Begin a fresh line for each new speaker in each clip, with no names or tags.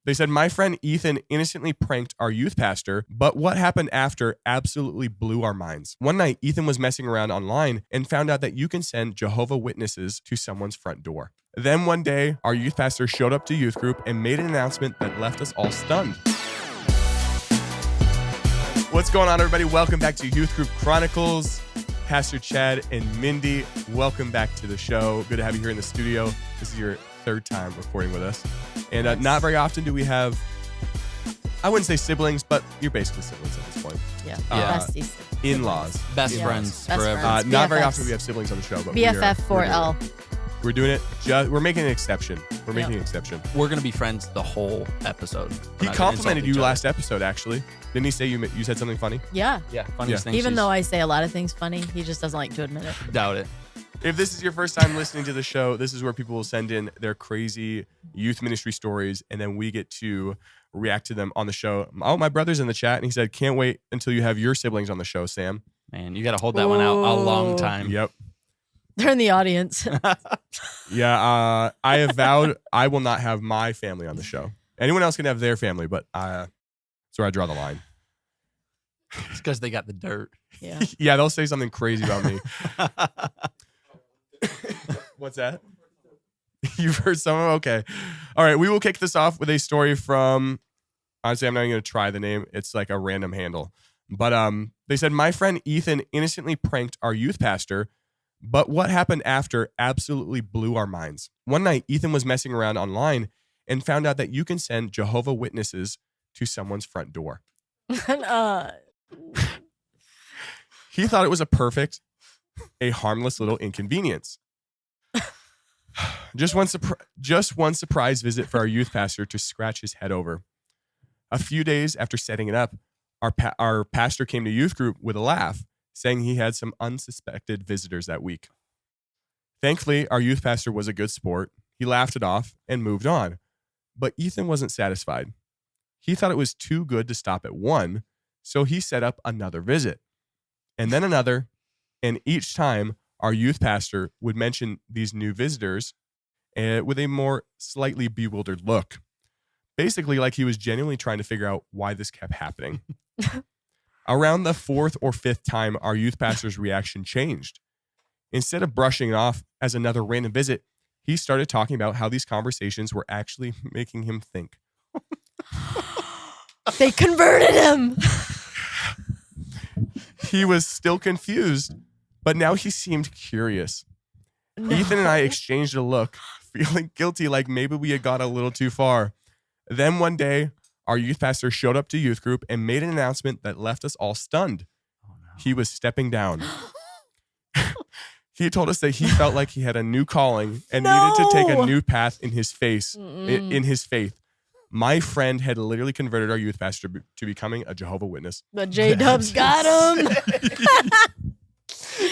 They said, my friend Ethan innocently pranked our youth pastor, but what happened after absolutely blew our minds. One night, Ethan was messing around online and found out that you can send Jehovah Witnesses to someone's front door. Then one day, our youth pastor showed up to youth group and made an announcement that left us all stunned. What's going on, everybody? Welcome back to Youth Group Chronicles. Pastor Chad and Mindy, welcome back to the show. Good to have you here in the studio. This is your third time recording with us. And not very often do we have, I wouldn't say siblings, but you're basically siblings at this point.
Yeah.
Besties.
In-laws.
Best friends
Best
forever.
friends.
Not very
BFFs.
often we have siblings on the show, but
BFF4L.
we're doing it. We're making an exception. We're making an exception.
We're going to be friends the whole episode.
He complimented you last episode, actually. Didn't he say you said something funny?
Yeah.
Yeah, funniest thing.
Even though I say a lot of things funny, he just doesn't like to admit it.
Doubt it.
If this is your first time listening to the show, this is where people will send in their crazy youth ministry stories, and then we get to react to them on the show. Oh, my brother's in the chat, and he said, can't wait until you have your siblings on the show, Sam.
Man, you got to hold that one out a long time.
Yep.
They're in the audience.
Yeah, I have vowed I will not have my family on the show. Anyone else can have their family, but that's where I draw the line.
It's because they got the dirt.
Yeah.
Yeah, they'll say something crazy about me. What's that? You've heard someone? Okay. All right, we will kick this off with a story from, honestly, I'm not even going to try the name. It's like a random handle. But they said, my friend Ethan innocently pranked our youth pastor, but what happened after absolutely blew our minds. One night, Ethan was messing around online and found out that you can send Jehovah Witnesses to someone's front door. He thought it was a harmless little inconvenience. Just one surprise visit for our youth pastor to scratch his head over. A few days after setting it up, our pastor came to youth group with a laugh, saying he had some unsuspected visitors that week. Thankfully, our youth pastor was a good sport. He laughed it off and moved on. But Ethan wasn't satisfied. He thought it was too good to stop at one, so he set up another visit. And then another, and each time our youth pastor would mention these new visitors with a more slightly bewildered look. Basically, like he was genuinely trying to figure out why this kept happening. Around the fourth or fifth time, our youth pastor's reaction changed. Instead of brushing it off as another random visit, he started talking about how these conversations were actually making him think.
They converted him.
He was still confused, but now he seemed curious.
No.
Ethan and I exchanged a look, feeling guilty like maybe we had gone a little too far. Then one day, our youth pastor showed up to youth group and made an announcement that left us all stunned. Oh, no. He was stepping down. He told us that he felt like he had a new calling and needed to take a new path in his faith. My friend had literally converted our youth pastor to becoming a Jehovah Witness.
The J-Dubs got him.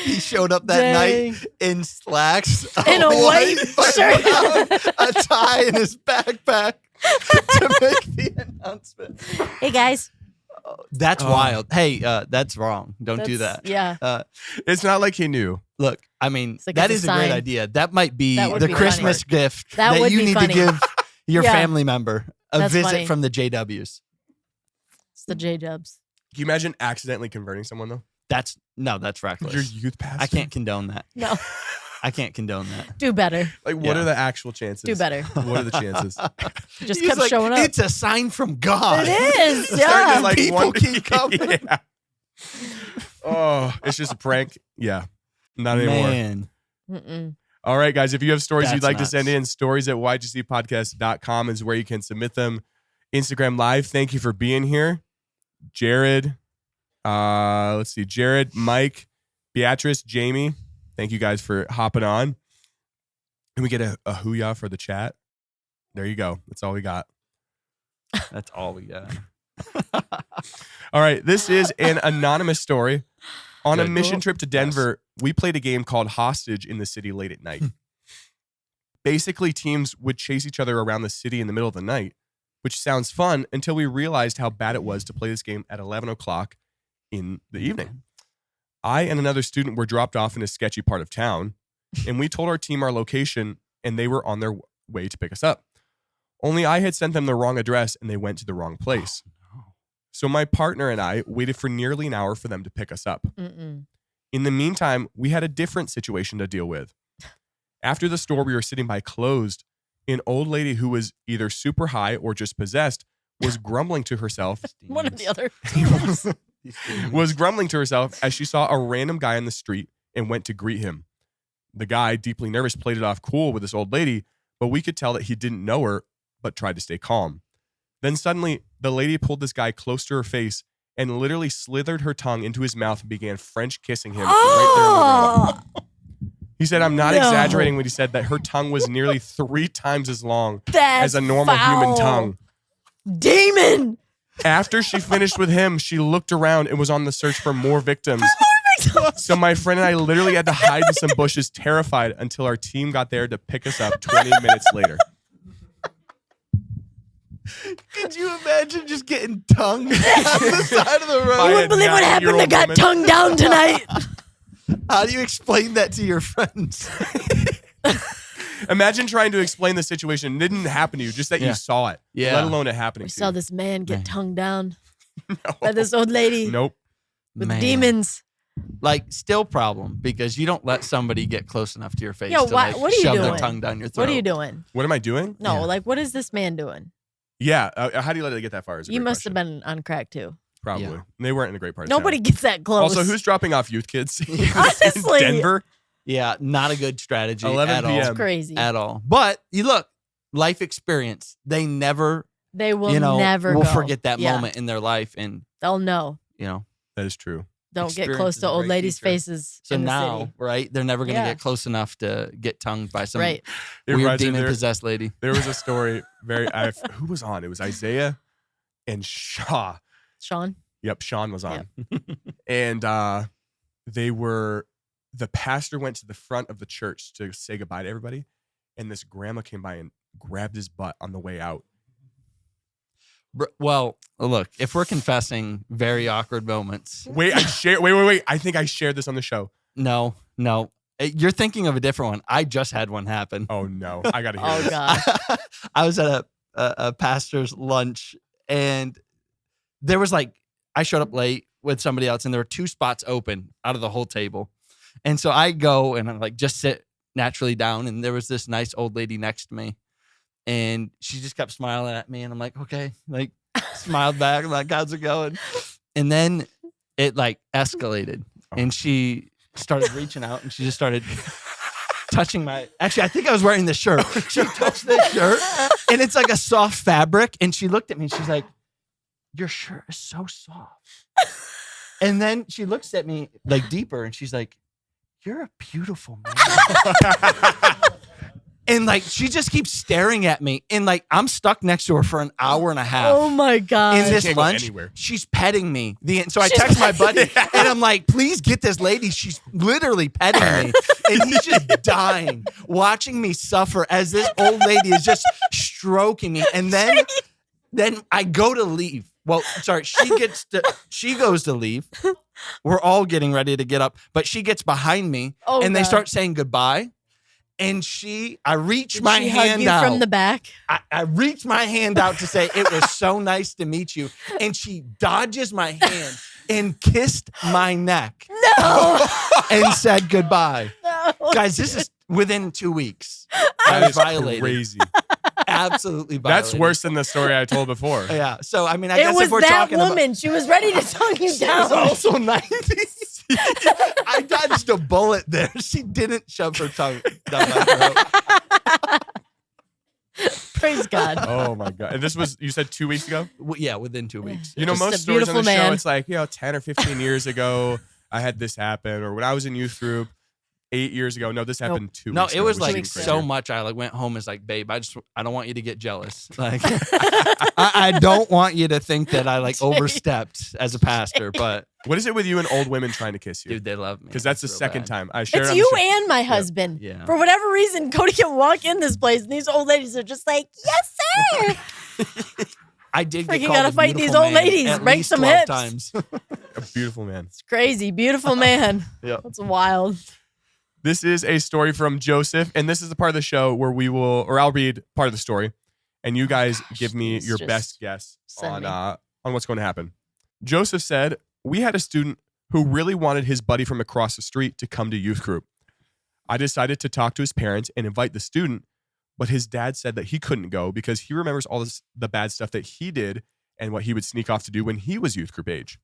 He showed up that night in slacks,
in a white shirt,
a tie in his backpack to make the announcement.
Hey, guys.
That's wild. Hey, that's wrong. Don't do that.
Yeah.
It's not like he knew.
Look, I mean,
like
that
it's
is
a
a great
sign.
idea. That might be
That would
the
be
Christmas
funny.
gift
That
that
would
you
be
need
funny.
to give your
Yeah.
family member. A
That's
visit
funny.
from the JWs.
It's the J-Dubs.
Can you imagine accidentally converting someone, though?
That's reckless.
Your youth pastor?
I can't condone that.
No.
I can't condone that.
Do better.
Like, what are the actual chances?
Do better.
What are the chances?
Just
He's
kept
like,
showing up.
It's a sign from God.
It is.
Starting to,
Yeah.
like,
People keep coming.
Yeah. Oh, it's just a prank? Yeah. Not anymore.
Man.
Mm-mm.
All right, guys. If you have stories you'd
That's
like
nuts.
to send in, stories@ygcpodcast.com is where you can submit them. Instagram Live, thank you for being here. Jared, let's see, Jared, Mike, Beatrice, Jamie, thank you guys for hopping on. And we get a hoo-yah for the chat. There you go. That's all we got.
That's all we got.
All right, this is an anonymous story. On a
Good.
mission trip to Denver, we played a game called Hostage in the city late at night. Basically, teams would chase each other around the city in the middle of the night, which sounds fun until we realized how bad it was to play this game at 11 o'clock in the evening. I and another student were dropped off in a sketchy part of town, and we told our team our location, and they were on their way to pick us up. Only I had sent them the wrong address and they went to the wrong place. So my partner and I waited for nearly an hour for them to pick us up.
Mm-mm.
In the meantime, we had a different situation to deal with. After the store we were sitting by closed, an old lady who was either super high or just possessed was grumbling to herself.
One or the other.
was grumbling to herself as she saw a random guy on the street and went to greet him. The guy, deeply nervous, played it off cool with this old lady, but we could tell that he didn't know her, but tried to stay calm. Then suddenly, the lady pulled this guy close to her face and literally slithered her tongue into his mouth and began French kissing him right there in the room. He said, I'm not exaggerating when he said that her tongue was nearly 3 times as long as a normal human tongue.
Demon!
After she finished with him, she looked around and was on the search for more victims. So my friend and I literally had to hide in some bushes, terrified, until our team got there to pick us up 20 minutes later.
Could you imagine just getting tongued on the side of the
By
road?
You
a
wouldn't believe what happened.
90-year-old
I got
woman.
tongued down tonight.
How do you explain that to your friends?
Imagine trying to explain the situation. It didn't happen to you, just that you saw it,
Yeah.
let alone it happening
We
to
saw
you.
this man get tongued down
No.
by this old lady
Nope.
with
Man.
demons.
Like, still problem because you don't let somebody get close enough to your face
Yo,
to
what are you
shove
doing?
their tongue down your throat.
What are you doing?
What am I doing?
No,
Yeah.
like, what is this man doing?
Yeah. How do you let it get that far? Is a
You
great
must have
question.
been on crack too.
Probably.
Yeah.
They weren't in a great part of
Nobody
town.
gets that close.
Also, who's dropping off youth kids
Honestly.
in Denver?
Yeah, not a good strategy
11
at
p.m.
all.
crazy?
At all. But you look, life experience. They never,
They will
never will
go.
forget that
Yeah.
moment in their life, and
They'll know.
That is true.
Don't get
Experience
close
is
to
a
old
great
ladies'
teacher.
faces
so
in the
now,
city.
right? They're never gonna
Yeah.
get close enough to get tongued by some
Right.
It
weird
reminds me
demon possessed lady.
there was a story. Who was on? It was Isaiah and Shaw.
Sean?
Yep, Sean was on. And the pastor went to the front of the church to say goodbye to everybody. And this grandma came by and grabbed his butt on the way out.
Well, look, if we're confessing very awkward moments,
Wait. I think I shared this on the show.
no. You're thinking of a different one. I just had one happen.
Oh, no. I got to hear
Oh,
this.
God.
I was at a pastor's lunch, and there was I showed up late with somebody else, and there were 2 spots open out of the whole table. And so I go and I'm just sit naturally down, and there was this nice old lady next to me, and she just kept smiling at me, and I'm like, okay, smiled back. I'm like, how's it going? And then it escalated, and she started reaching out, and she just started touching actually, I think I was wearing this shirt. She touched this shirt, and it's like a soft fabric, and she looked at me, and she's like, your shirt is so soft. And then she looks at me deeper, and she's like, you're a beautiful man. And she just keeps staring at me, and I'm stuck next to her for an hour and a half.
Oh, my God.
In this
can't go
lunch,
anywhere.
she's petting me. So I text my buddy, and I'm like, please get this lady. She's literally petting me. And he's just dying, watching me suffer as this old lady is just stroking me. And then I go to leave. Well, sorry, she goes to leave. We're all getting ready to get up, but she gets behind me,
Oh,
and they
God.
start saying goodbye. And I reach
Did
my
she hug
hand
you
out.
from the back?
I reached my hand out to say, it was so nice to meet you. And she dodges my hand and kissed my neck
No.
and said goodbye.
No.
Guys, this is within 2 weeks.
That
I
is
violated.
crazy.
Absolutely violated.
That's worse than the story I told before.
Yeah. So, I mean, I
It
guess
was
if we're
that
talking
woman. She was ready to tongue you
She was
down.
also 90s. I dodged a bullet there. She didn't shove her tongue down my throat.
Praise God.
Oh, my God. And this was, you said 2 weeks ago?
Yeah, within 2 weeks.
You know,
Just a
most stories on the
beautiful
show,
man.
it's 10 or 15 years ago, I had this happen. Or when I was in youth group 8 years ago. No, this happened 2
No,
weeks
it
ago,
was
which is even
so
crazier.
much. I went home and was like, babe, I don't want you to get jealous. I don't want you to think that I overstepped as a pastor, but
What is it with you and old women trying to kiss you?
dude, they love me.
Because that's the
It's real
second
bad.
time. I shared
It's
on
you
the show.
and my husband.
Yeah.
For whatever reason, Cody can walk in this place and these old ladies are just like, yes, sir.
I did get
Freaking
called
gotta
a
fight these
beautiful
old
man
ladies.
at
Break
least
some
12
hips.
times.
A beautiful man.
It's crazy. Beautiful man.
Yeah.
That's wild.
This is a story from Joseph, and this is the part of the show where I'll read part of the story, and you guys
gosh,
give me
please
your
just
best guess
send
on
me.
what's going to happen. Joseph said, we had a student who really wanted his buddy from across the street to come to youth group. I decided to talk to his parents and invite the student, but his dad said that he couldn't go because he remembers all the bad stuff that he did and what he would sneak off to do when he was youth group age.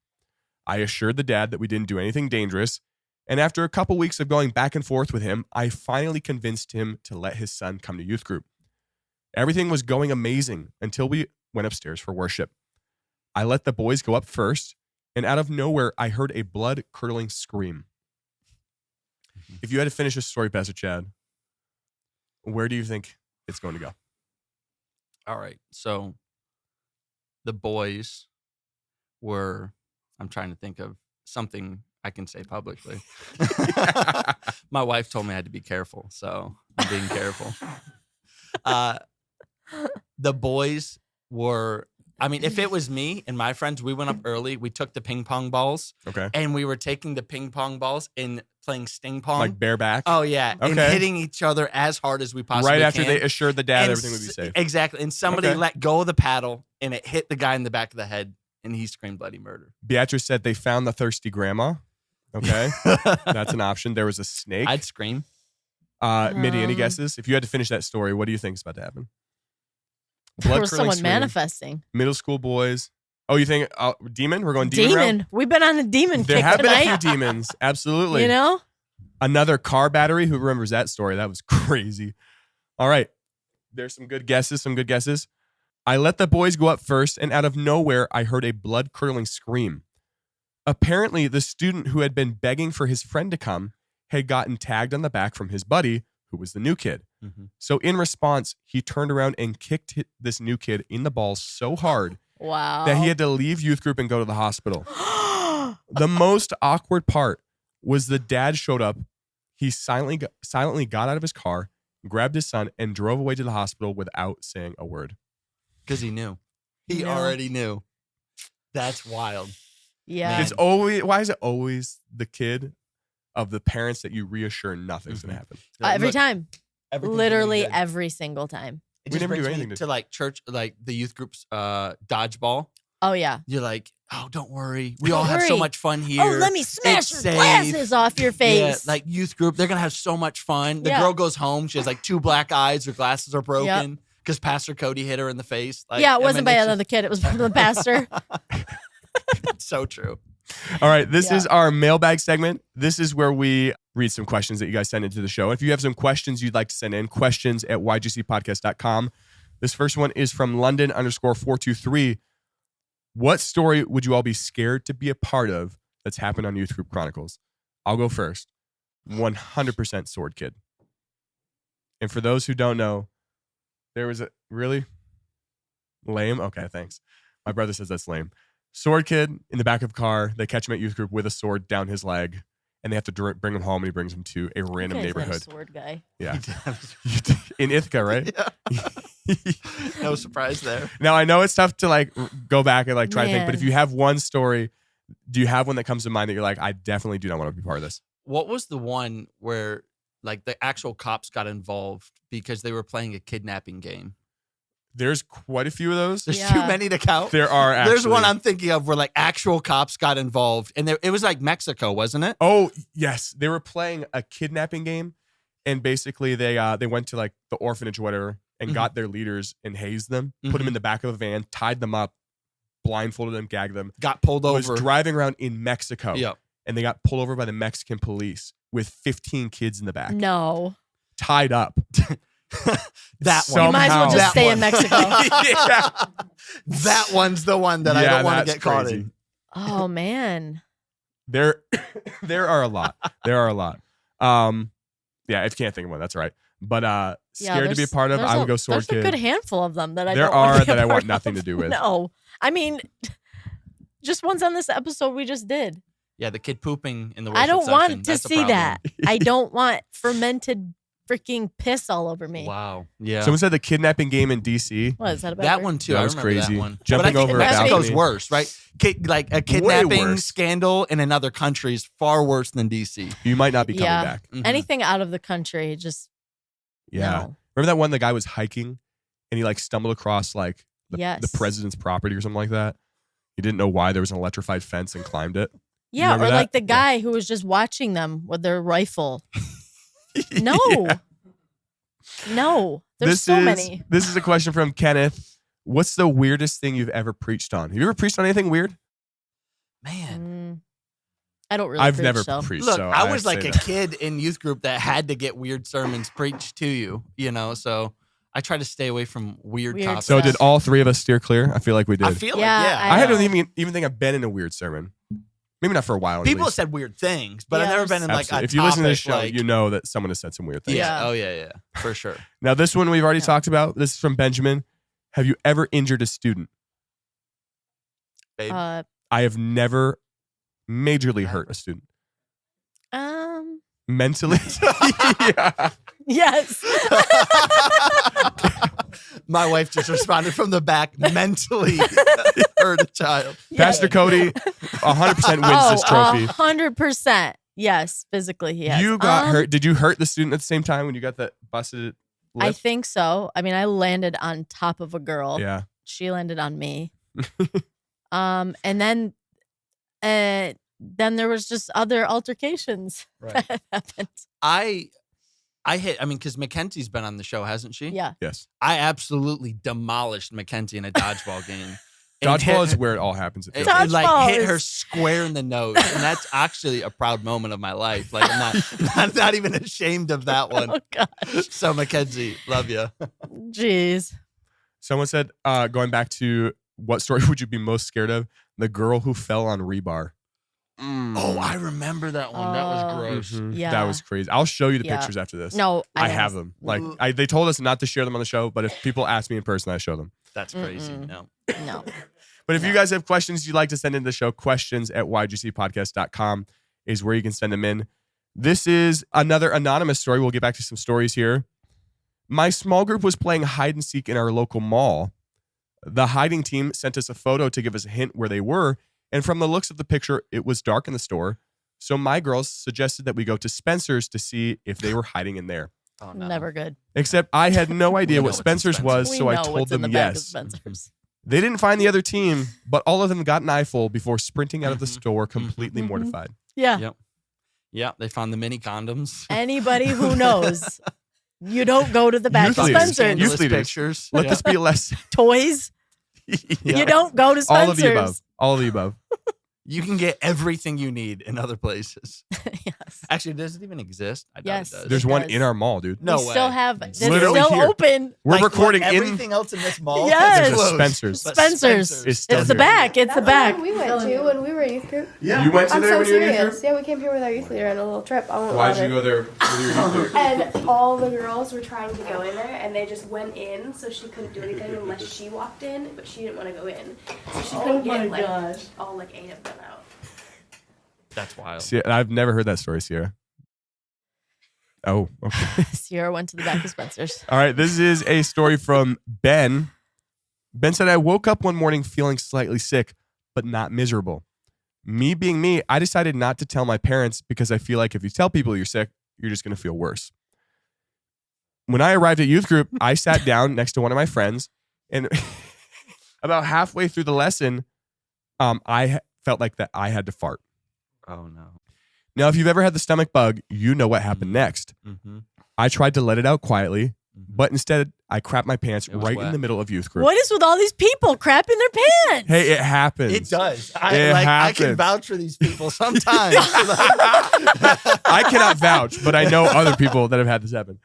I assured the dad that we didn't do anything dangerous, and after a couple weeks of going back and forth with him, I finally convinced him to let his son come to youth group. Everything was going amazing until we went upstairs for worship. I let the boys go up first, and out of nowhere, I heard a blood-curdling scream. If you had to finish this story, Pastor Chad, where do you think it's going to go?
All right. So the boys were, I'm trying to think of something I can say publicly. My wife told me I had to be careful, so I'm being careful. The boys were, I mean, if it was me and my friends, we went up early. We took the ping pong balls.
Okay.
And we were taking the ping pong balls and playing sting pong.
Like bareback?
Oh, yeah. And
Okay.
hitting each other as hard as we possibly
Right after
can.
they assured the dad
And
everything would be safe.
Exactly. And somebody
Okay.
let go of the paddle and it hit the guy in the back of the head and he screamed bloody murder.
Beatrice said they found the thirsty grandma. Okay. That's an option. There was a snake.
I'd scream.
Mindy, any
Um,
guesses? If you had to finish that story, what do you think is about to happen?
There was
Blood-curdling
someone
scream,
manifesting.
Middle school boys. Oh, you think demon? We're going demon route?
Demon. We've been on a demon
There
kick
have been a
tonight.
few demons. Absolutely.
You know?
Another car battery. Who remembers that story? That was crazy. All right. There's some good guesses. I let the boys go up first, and out of nowhere, I heard a blood-curdling scream. Apparently, the student who had been begging for his friend to come had gotten tagged on the back from his buddy, who was the new kid.
Mm-hmm.
So in response, he turned around and kicked this new kid in the balls so hard
Wow.
that he had to leave youth group and go to the hospital. The most awkward part was the dad showed up. He silently got out of his car, grabbed his son, and drove away to the hospital without saying a word.
Because he knew. He
No.
already knew. That's wild.
Yeah.
It's always, why is it always the kid of the parents that you reasure nothing's going to happen?
Every
Look,
time.
everything's
Literally
gonna be good.
every single time.
It
We
just
never do
brings me
anything to-
to like church, like the youth group's dodgeball.
Oh, yeah.
You're like, oh, don't worry. We all
Don't
have so
worry.
much fun here.
Oh, let me smash
It's
your
safe.
glasses off your face.
Yeah, like youth group, they're gonna have so much fun. The
Yeah.
girl goes home. She has like 2 black eyes. Her glasses are broken because Pastor Cody hit her in the face. Like,
yeah, it
I
wasn't
mean,
by
it's
another kid. It was from the pastor.
just so true.
All right, this
Yeah.
is our mailbag segment. This is where we read some questions that you guys send into the show. If you have some questions you'd like to send in, questions@ygcpodcast.com. This first one is from London_423. What story would you all be scared to be a part of that's happened on Youth Group Chronicles? I'll go first. 100% Sword Kid. And for those who don't know, there was a really lame. Okay, thanks. My brother says that's lame. Sword Kid in the back of a car. They catch him at youth group with a sword down his leg, and they have to bring him home. And he brings him to a random
You guys had a
neighborhood.
sword guy.
Yeah, in Ithaca, right?
Yeah. No surprise there.
Now I know it's tough to like go back and like try to think, but
Man.
if you have one story, do you have one that comes to mind that you're like, I definitely do not want to be part of this?
What was the one where like the actual cops got involved because they were playing a kidnapping game?
There's quite a few of those.
There's
Yeah.
too many to count.
There are actually.
There's one I'm thinking of where like actual cops got involved, and it was like Mexico, wasn't it?
Oh yes, they were playing a kidnapping game, and basically they went to like the orphanage or whatever and
Mhm.
got their leaders and hazed them, put them in the back of a van, tied them up, blindfolded them, gagged them.
Got pulled
Was
over.
driving around in Mexico,
Yep.
and they got pulled over by the Mexican police with 15 kids in the back,
No.
tied up.
That one.
You might as well
Somehow.
just stay in
That
Mexico.
Yeah.
That one's the one that I
Yeah,
don't want to
that's
get caught
crazy.
in.
Oh, man.
There are a lot. Yeah, I can't think of one. That's all right. But scared to be a part of, I would go Sword
There's
Kid.
a good handful of them that I
There
don't want
are
to be a
that I want
part
nothing
of.
to do with.
No. I mean, just ones on this episode we just did.
Yeah, the kid pooping in the worship
I don't
section.
want to
That's a
see
problem.
that. I don't want fermented freaking piss all over me.
Wow. Yeah.
Someone said the kidnapping game in DC.
What is that about?
that one too.
That
I
was
remember
crazy.
that one.
Jumping
but I think
over a
Mexico's
balcony.
worse, right? Like a kidnapping
worse.
scandal in another country is far worse than DC.
You might not be coming
Yeah.
back.
Mhm.
Anything out of the country, just
Yeah.
no.
Remember that one? The guy was hiking and he like stumbled across like the president's property or something like that. He didn't know why there was an electrified fence and climbed it.
Yeah, or
Remember
like
that?
the guy who was just watching them with their rifle. No.
Yeah.
No. There's so many.
This is a question from Kenneth. What's the weirdest thing you've ever preached on? Have you ever preached on anything weird?
Man.
I don't really
I've
preach,
never
so.
preached.
Look,
so
I
have
was
to
like
say
a
that.
kid in youth group that had to get weird sermons preached to you, so I try to stay away from weird
Weird
topics.
So
stuff.
did all three of us steer clear? I feel like we did.
I feel
Yeah,
like, yeah.
I
know.
don't even think I've been in a weird sermon. Maybe not for a while. at
People have
least.
said weird things, but I've
Yeah,
never been in like
Absolutely.
a
If you listen to this
topic,
show,
like,
you know that someone has said some weird things.
Yeah.
Yeah.
Oh, yeah. For sure.
Now, this one we've already
Yeah.
talked about. This is from Benjamin. Have you ever injured a student?
Babe.
I have never majorly hurt a student. Mentally. Yeah.
Yes.
My wife just responded from the back, mentally hurt a child.
Pastor Cody 100% wins this trophy.
100%. Yes, physically he has.
You got hurt. Did you hurt the student at the same time when you got that busted lip?
I think so. I mean, I landed on top of a girl.
Yeah.
She landed on me. And then there was just other altercations
Right.
that happened.
Because Mackenzie's been on the show, hasn't she?
Yeah.
Yes.
I absolutely demolished Mackenzie in a dodgeball game. And hit
Dodgeball is
her-
where it all happens. It
It,
feels like.
it, like
Dodgeball
hit her
is-
square in the nose, and that's actually a proud moment of my life. Like I'm not even ashamed of that one.
Oh gosh.
So Mackenzie, love you.
Jeez.
Someone said, going back to what story would you be most scared of? The girl who fell on rebar.
Oh, I remember that one. That was
Oh.
gross.
Mhm.
Yeah.
That was crazy. I'll show you the
Yeah.
pictures after this.
No,
I have them. Like they told us not to share them on the show, but if people ask me in person, I show them.
That's crazy.
Mm-mm.
No.
No.
But if you guys have questions you'd like to send into the show, questions@ygcpodcast.com is where you can send them in. This is another anonymous story. We'll get back to some stories here. My small group was playing hide and seek in our local mall. The hiding team sent us a photo to give us a hint where they were. And from the looks of the picture, it was dark in the store. So my girls suggested that we go to Spencer's to see if they were hiding in there.
Oh, no.
Never good.
Except I had no idea
know
what
what's in
Spencer's was,
We
so I
know
told
what's in
them
the back of
yes.
Spencer's.
They didn't find the other team, but all of them got an eyeful before sprinting out of the
Mhm.
store completely
Mhm.
mortified.
Yeah.
Yep. Yeah, they found the mini condoms.
Anybody who knows, you don't go to the back
Youth
of
leaders.
Spencer's.
Youth
Scandalous
leaders.
pictures.
Let
Yeah.
this be a lesson.
Toys.
Yeah.
You don't go to Spencer's.
All of the above. All of the above.
You can get everything you need in other places.
Yes.
Actually, does it even exist? I doubt
Yes.
it does.
There's
It
one
does.
in our mall, dude.
No
we
way.
still have.
It's
It's
literally
still
here.
open.
We're
Like,
recording
what,
in.
everything else in this mall.
Yes.
is
There's a
closed,
Spencer's.
but
Spencer's.
It's still
It's the
here.
back. It's the
That's
back.
the one we went to when we were a youth group.
You went to
I'm
there
so
when you were in your
serious.
group?
Yeah, we came here with our youth leader on a little trip. I won't
Why'd
lie.
you go there with your youth group?
And all the girls were trying to go in there, and they just went in, so she couldn't do anything unless she walked in, but she didn't want to go in, so she couldn't get like all like 8 of them out.
That's wild.
See, I've never heard that story, Sierra. Oh, okay.
Sierra went to the back of Spencer's.
All right. This is a story from Ben. Ben said, I woke up one morning feeling slightly sick, but not miserable. Me being me, I decided not to tell my parents because I feel like if you tell people you're sick, you're just going to feel worse. When I arrived at youth group, I sat down next to one of my friends, and about halfway through the lesson, I felt like that I had to fart.
Oh, no.
Now, if you've ever had the stomach bug, you know what happened next.
Mm-hmm.
I tried to let it out quietly, but instead I crapped my pants
It was
right in
wet.
the middle of youth group.
What is with all these people crapping their pants?
Hey, it happens.
It does.
It
I can
happens.
vouch for these people sometimes.
I cannot vouch, but I know other people that have had this happen.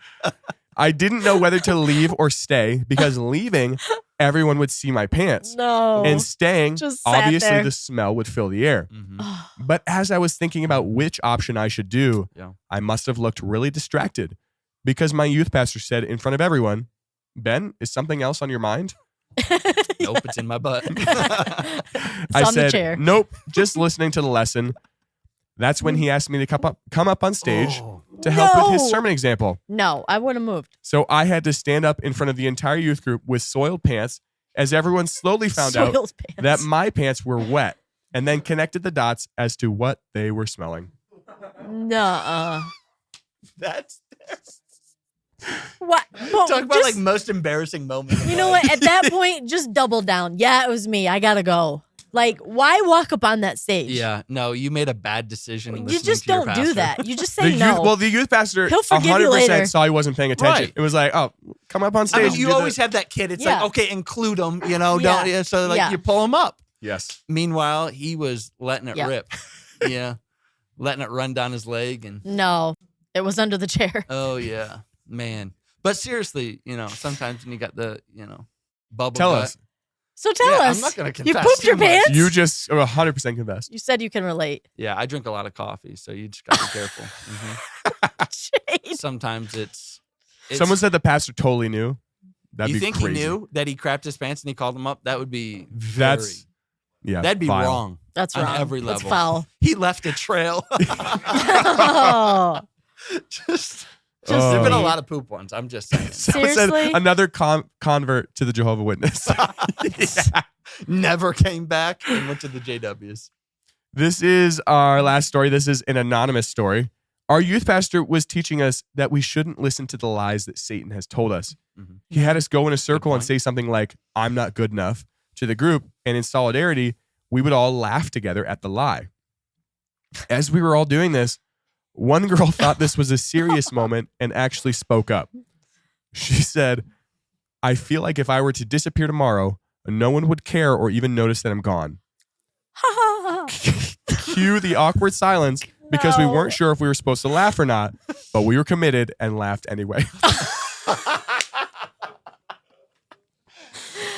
I didn't know whether to leave or stay because leaving, everyone would see my pants.
No.
And staying,
Just sat
obviously
there.
the smell would fill the air.
Mhm.
But as I was thinking about which option I should do,
Yeah.
I must have looked really distracted because my youth pastor said in front of everyone, Ben, is something else on your mind?
Nope, it's in my butt.
I
on the
said,
chair.
nope, just listening to the lesson. That's when he asked me to come up on stage
Oh.
to help with his
No.
sermon example.
No, I would have moved.
So I had to stand up in front of the entire youth group with soiled pants as everyone slowly found out
Soiled pants.
that my pants were wet and then connected the dots as to what they were smelling.
Nuh-uh.
That's
What? But
Talk about
just-
like most embarrassing moment.
You know what? At that point, just double down. Yeah, it was me. I gotta go. Like, why walk up on that stage?
Yeah, no, you made a bad decision.
You
listening
just
to your
don't do
pastor.
that. You just
The
say
youth,
no.
well, the youth pastor
He'll forgive you
100%
later.
saw he wasn't paying attention.
Right.
It was like, oh, come up on
I
stage.
mean,
and
you
do
always
the-
have that kid. It's
Yeah.
like, okay, include them. You know,
Yeah.
don't. So like
Yeah.
you pull them up.
Yes.
Meanwhile, he was letting it
Yeah.
rip. Yeah, letting it run down his leg and.
No, it was under the chair.
Oh yeah, man. But seriously, sometimes when you got the, bubble.
Tell
gut-
us.
So tell
Yeah,
us.
I'm not gonna
You
confess
pooped
too
your
much.
pants?
You just 100% confessed.
You said you can relate.
Yeah, I drink a lot of coffee, so you just got to be careful.
Shade.
Sometimes it's
Someone said the pastor totally knew. That'd
you
be
think
crazy.
he knew that he crapped his pants and he called him up? That would be
That's yeah.
that'd be
vile.
wrong.
That's
On
wrong.
every
That's
level.
foul.
He left a trail.
Oh,
just
Oh.
there've been a lot of poop ones. I'm just saying.
Someone said
Seriously?
another convert to the Jehovah Witness.
Yeah. Never came back and went to the JWs.
This is our last story. This is an anonymous story. Our youth pastor was teaching us that we shouldn't listen to the lies that Satan has told us.
Mhm.
He had us go in a circle and
point.
say something like, I'm not good enough to the group. And in solidarity, we would all laugh together at the lie. As we were all doing this, one girl thought this was a serious moment and actually spoke up. She said, I feel like if I were to disappear tomorrow, no one would care or even notice that I'm gone. Cue the awkward silence because we
No.
weren't sure if we were supposed to laugh or not, but we were committed and laughed anyway.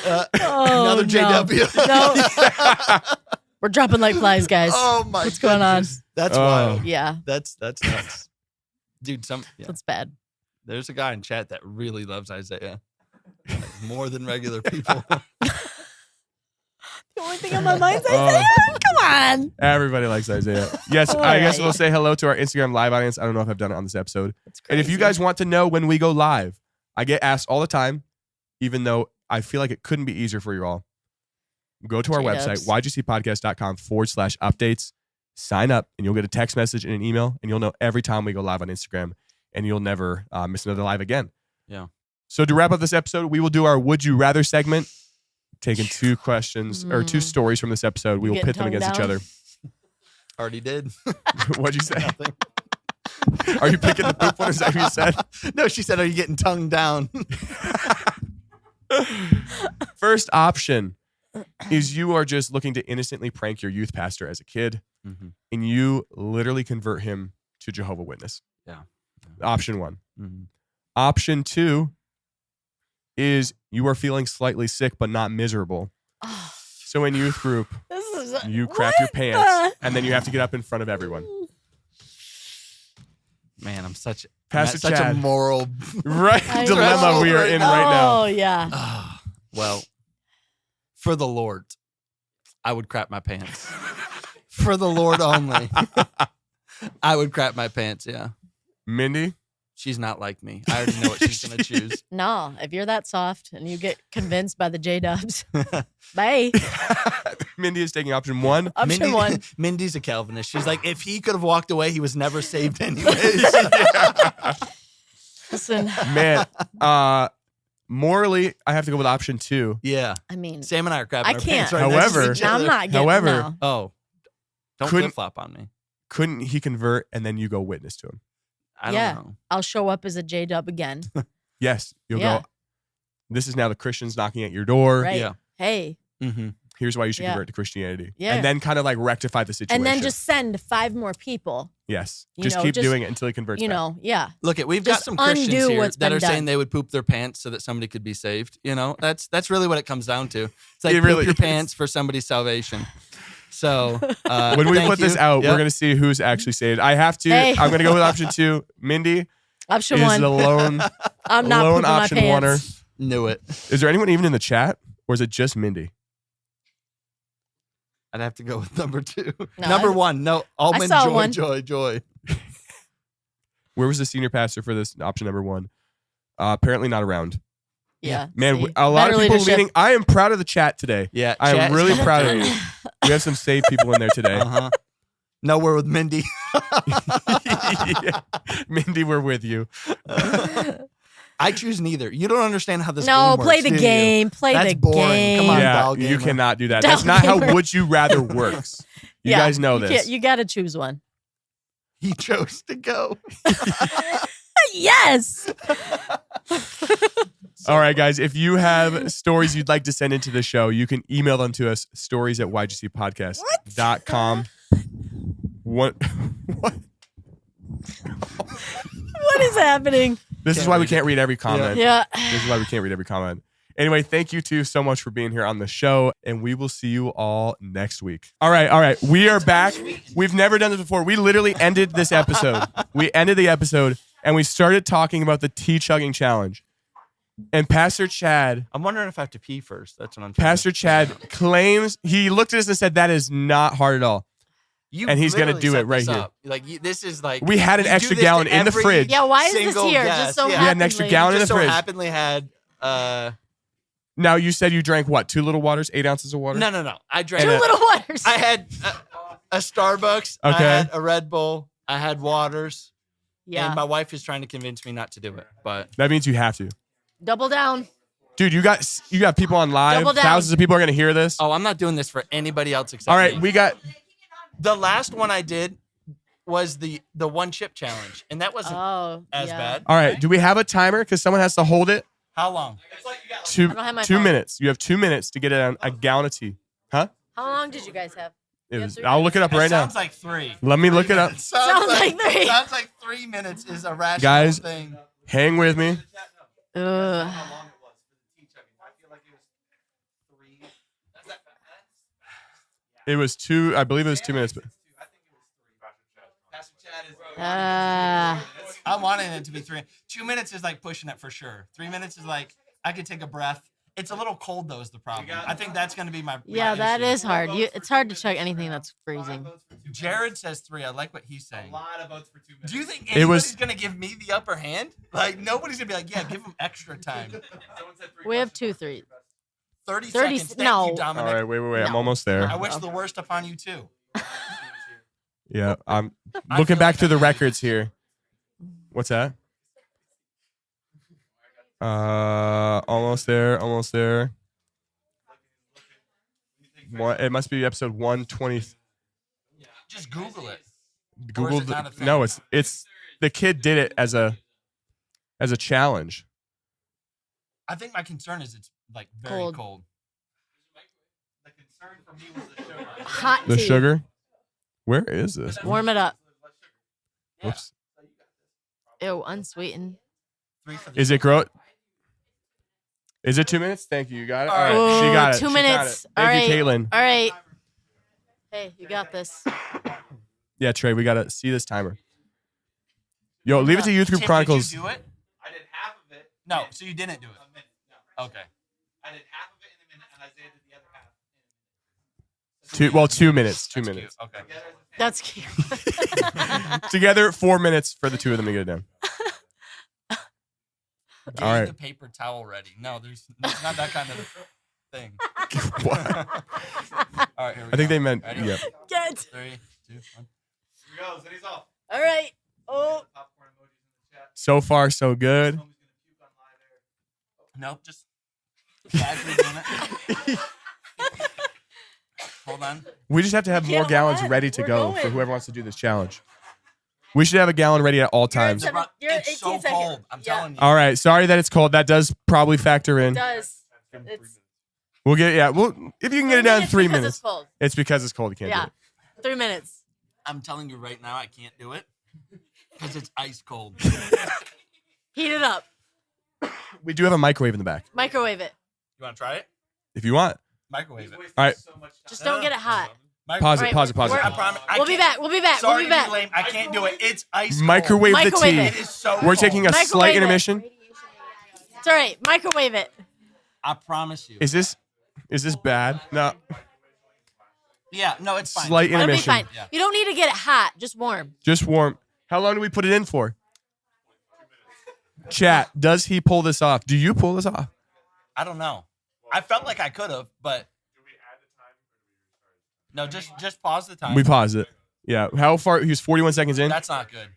Oh,
Another
no.
JW.
No. We're dropping like flies, guys.
Oh my!
What's going on?
goodness. That's
Oh.
wild.
Yeah,
That's nuts, dude.
that's bad.
There's a guy in chat that really loves Isaiah like, more than regular people.
The only thing on my mind's
Oh.
Isaiah. Come on.
Everybody likes Isaiah. Yes,
All
I guess
right.
we'll say hello to our Instagram live audience. I don't know if I've done it on this episode.
That's
And if you
crazy.
guys want to know when we go live, I get asked all the time, even though I feel like it couldn't be easier for you all. Go to our website,
J-dubs.
ygcpodcast.com/updates. Sign up, and you'll get a text message and an email, and you'll know every time we go live on Instagram, and you'll never miss another live again.
Yeah.
So to wrap up this episode, we will do our Would You Rather segment, taking two questions or two stories from this episode. We
You
will
getting
pit them against each
tongue
other.
Already did.
What'd you say?
Nothing.
Are you picking the poop one? Is that what you said?
No, she said, "Are you getting tongued down?"
First option is you are just looking to innocently prank your youth pastor as a kid,
Mhm.
and you literally convert him to Jehovah Witness.
Yeah.
Option one.
Mhm.
Option two is you are feeling slightly sick but not miserable.
Oh,
So in youth group,
this is
you crap your pants, and then you have to get up in front of everyone.
Man, I'm such
Pastor
such a
Chad.
moral.
Right
I
dilemma
know.
we are in right now.
Oh yeah.
Well, for the Lord, I would crap my pants. For the Lord only, I would crap my pants. Yeah,
Mindy,
she's not like me. I already know what she's gonna choose.
No, if you're that soft and you get convinced by the J-dubs, bye.
Mindy is taking option one.
Option one.
Mindy's a Calvinist. She's like, if he could have walked away, he was never saved anyways.
Listen,
Man, morally, I have to go with option two.
Yeah,
I mean,
Sam and I are crapping
I
our
can't.
pants right next to
However-
each
no, I'm
other.
not getting.
However-
no.
Oh, don't
Couldn't-
flip flop on me.
Couldn't he convert and then you go witness to him?
I
Yeah.
don't know.
I'll show up as a J-dub again.
Yes, you'll
Yeah.
go. This is now the Christians knocking at your door.
Right.
Yeah.
Hey,
Mm-hmm.
Here's why you should
Yeah.
convert to Christianity.
Yeah.
And then kind of like rectify the situation.
and then just send 5 more people.
yes,
you
just
know,
keep
just,
doing it until he converts.
You
back.
know, yeah.
Look, we've got
Just
some Christians
undo
here
what's
that
been
are saying
done.
they would poop their pants so that somebody could be saved. You know, that's really what it comes down to. It's like
It
poop
really
your
is.
pants for somebody's salvation. So
When we
thank
put this
you.
out,
Yep.
we're gonna see who's actually saved. I have to.
Hey.
I'm gonna go with option two. Mindy
Option
is
1.
the lone
I'm not
lone
pooping my
option
pants.
Knew it.
Is there anyone even in the chat, or is it just Mindy?
I'd have to go with number 2.
No,
Number
I-
1. No, almond
saw
joy,
one.
joy.
Where was the senior pastor for this option number one? Apparently not around.
Yeah.
Man,
see?
a lot
Better
of people
leadership.
leading. I am proud of the chat today.
Yeah,
I am
chat is
really
coming
proud of
through.
you. We have some saved people in there today.
Uh-huh. No, we're with Mindy.
Yeah. Mindy, we're with you.
I choose neither. You don't understand how this
No,
game
play
works,
the
do you?
game. Play
That's
the
boring.
game.
Come on,
Yeah,
dial
you
gamer.
cannot do that.
Dial
That's not how
gamer.
Would You Rather works. You guys know this.
You got to choose one.
He chose to go.
Yes.
All right, guys. If you have stories you'd like to send into the show, you can email them to us, stories@ygcpodcast.com. What?
What is happening?
This is why we can't read every comment.
Yeah.
This is why we can't read every comment. Anyway, thank you two so much for being here on the show, and we will see you all next week. All right. We are back. We've never done this before. We literally ended this episode. We ended the episode, and we started talking about the tea chugging challenge. And Pastor Chad,
I'm wondering if I have to pee first. That's what I'm trying
Pastor
to
Chad claims, he looked at us and said, that is not hard at all.
You
and he's gonna
literally
do it
set
right
this
here.
up. Like this is like
We had an
you do
extra
this to
gallon in the
every
fridge.
Yeah, why is this
single
here?
guest.
Just so
Yeah.
We had an extra
happenly.
gallon in the
just so
fridge.
happenly had
Now, you said you drank what? 2 little waters, 8 ounces of water?
no. I drank.
Two little waters.
I had a Starbucks. I
Okay.
had a Red Bull. I had waters.
Yeah.
And my wife is trying to convince me not to do it, but
That means you have to.
Double down.
Dude, you got people on live.
Double down.
Thousands of people are going to hear this.
oh, I'm not doing this for anybody else except
All right,
me.
we got...
The last one I did was the one chip challenge, and that wasn't
Oh.
as
yeah.
bad.
All right, do we have a timer? Because someone has to hold it.
How long?
Two,
I don't have my
2
phone.
minutes. You have 2 minutes to get it a gallon of tea. Huh?
How long did you guys have?
I'll look it up
It
right now.
sounds like 3.
Let me look it up.
Sounds like 3.
Sounds like 3 minutes is a rational
Guys.
thing.
Hang with me.
Ugh.
It was 2, I believe it was 2 minutes. But
I'm wanting it to be 3. 2 minutes is like pushing it for sure. 3 minutes is like I could take a breath. It's a little cold though is the problem. I think that's going to be my
Yeah, that
issue.
is hard. It's hard to chug anything that's freezing.
Jared says 3. I like what he's saying.
A lot of votes for 2 minutes.
Do you think
It was-
anybody's going to give me the upper hand? Like nobody's going to be like, yeah, give him extra time.
Someone said 3
We have
questions.
2, 3.
30
30
seconds. Thank
no.
you,
all
Dominic.
right, wait. I'm
No.
almost there.
I wish the worst upon you too.
Yeah, I'm
I
looking
feel
back
like
through the
I have
records here. What's that? Almost there. It must be episode 120.
Just Google it.
Google
it not a thing?
no, it's the kid did it as a challenge.
I think my concern is it's like very
Cold.
cold.
The concern for me was the sugar.
Hot
The
tea.
sugar. Where is this?
Warm it up.
Whoops.
Ew, unsweetened.
3 for the
Is it grow? Is it 2 minutes? Thank you. You got it. All right,
Oh,
she got it.
2
She got
minutes.
it.
All
Thank you,
right.
Caitlin.
All right. Hey, you got this.
Yeah, Trey, we gotta see this timer. Yo, leave it to Youth Group
Tim,
Chronicles.
Did you do it?
I did half of it.
No, so you didn't do it.
A minute. No.
Okay.
I did half of it in a minute, and Isaiah did the other half in
2 minutes. 2
That's
minutes.
cute. Okay.
That's cute.
Together, 4 minutes for the two of them to get it done.
Getting
All right.
the paper towel ready. No, there's not that kind of thing.
What?
All right, here we
I think
go.
they meant,
Ready?
yeah.
Good.
3, 2, 1.
Here we go. Zenny's off.
All right. Oh.
Popcorn emojis in the chat.
So far, so good.
Homie's gonna puke on live air.
Nope, just casually doing it. Hold on.
We just have to have more
can't
gallons
let.
ready to
We're
go
going.
for whoever wants to do this challenge. We should have a gallon ready at all times.
Seven- you're
It's so
18 seconds.
cold. I'm
Yeah.
telling you.
All right. Sorry that it's cold. That does probably factor in.
It does. It's
We'll get, yeah. Well, if you can get it down in 3
because
minutes.
It's cold.
It's because it's cold. You can't
Yeah.
do
3 minutes.
I'm telling you right now, I can't do it because it's ice cold.
Heat it up.
it. We do have a microwave in the back
Microwave it.
You want to try it?
if you want.
Microwave it.
All right.
So much time.
Just don't get it hot.
Pause
All
it.
right,
Pause it. Pause
we're-
I
it.
promise.
We'll be back. We'll be back.
Sorry
We'll be
to
back.
be lame. I can't do it. It's ice cold.
Microwave the
Microwave
tea.
it.
It is so
We're taking a
cold.
slight
Microwave it.
intermission.
It's all right. Microwave it.
I promise you.
Is this bad? No.
Yeah, no, it's fine.
Slight
It'll be
intermission.
fine.
Yeah.
You don't need to get it hot. Just warm.
Just warm. How long do we put it in for? Chat, does he pull this off? Do you pull this off?
I don't know. I felt like I could have, but no, just pause the time.
We pause it. Yeah. How far? He was 41 seconds in.
That's not good.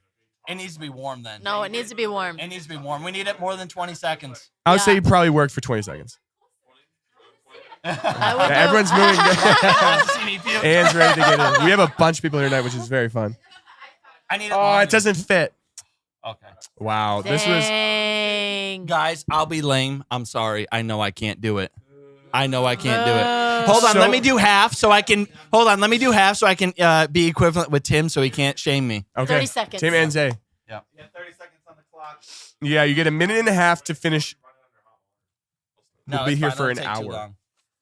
It needs to be warm then.
No, it needs to be warm.
It needs to be warm. We need it more than 20 seconds.
I would say
Yeah.
you probably worked for 20 seconds.
I would do-
Everyone's moving.
I
Anne's ready to get in. We have a bunch of people here tonight, which is very fun.
need it
Oh,
longer.
it doesn't fit.
Okay.
Wow, this was.
Dang.
Guys, I'll be lame. I'm sorry. I know I can't do it. I know I can't do it. Hold on,
So-
let me do half so I can. Hold on, let me do half so I can be equivalent with Tim, so he can't shame me.
Okay.
30 seconds.
Tim and Zay.
Yeah.
You have 30 seconds on the clock.
Yeah, you get a minute and a half to finish.
No,
We'll be
it's
here
fine.
for
It'll
an
take too
hour.
long.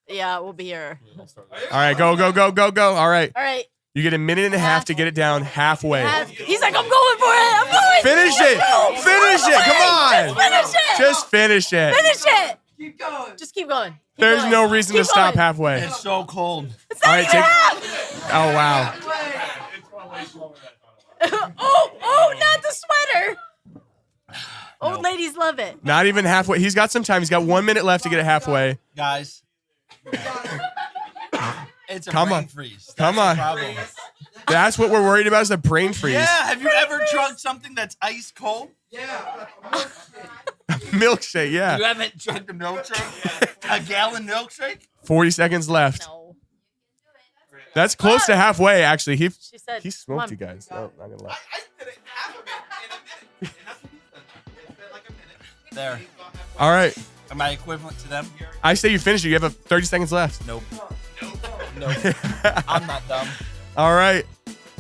Yeah, we'll be here.
All right, go. All right.
All right.
You get a minute and a half to get it down halfway.
He's like, I'm going for it. I'm going.
Finish it. Finish it. Come on.
Finish it.
Just finish it.
Finish it.
Keep going.
Just keep going. Keep
There's
going.
no reason to
Keep
stop
going.
halfway.
It's so cold.
It's
All
not
right,
even
take.
half.
Oh wow.
oh, not the sweater. Old ladies love it.
Not even halfway. He's got some time. He's got 1 minute left to get it halfway.
Guys. It's a
Come
brain
on.
freeze.
Come
That's
on.
the problem.
That's what we're worried about is the brain freeze.
Yeah, have you ever drunk something that's ice cold?
Yeah.
Milkshake,
You
yeah.
haven't drunk a milkshake? A gallon milkshake?
40 seconds left.
No.
That's close to halfway, actually. He
She said,
he
come
smoked
on.
you guys. No, not gonna lie.
I did it half of it in a minute. And that's what he's done. It's been like a minute.
There.
All right.
Am I equivalent to them?
I say you finish it. You have 30 seconds left.
Nope. Nope. I'm not dumb.
All right.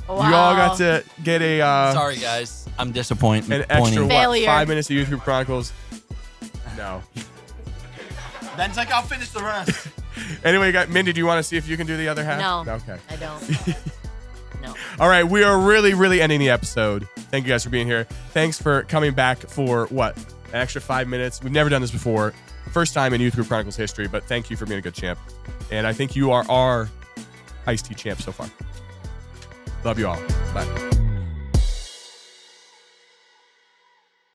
Wow.
You all got to get a
Sorry, guys. I'm disappointed.
an extra
Failure.
5 minutes of Youth Group Chronicles. No.
Ben's like, I'll finish the rest.
Anyway, you got Mindy. Do you want to see if you can do the other half?
No.
Okay.
I don't. No.
All right, we are really ending the episode. Thank you guys for being here. Thanks for coming back for what? An extra 5 minutes. We've never done this before. First time in Youth Group Chronicles history, but thank you for being a good champ. And I think you are our Iced Tea champ so far. Love you all. Bye.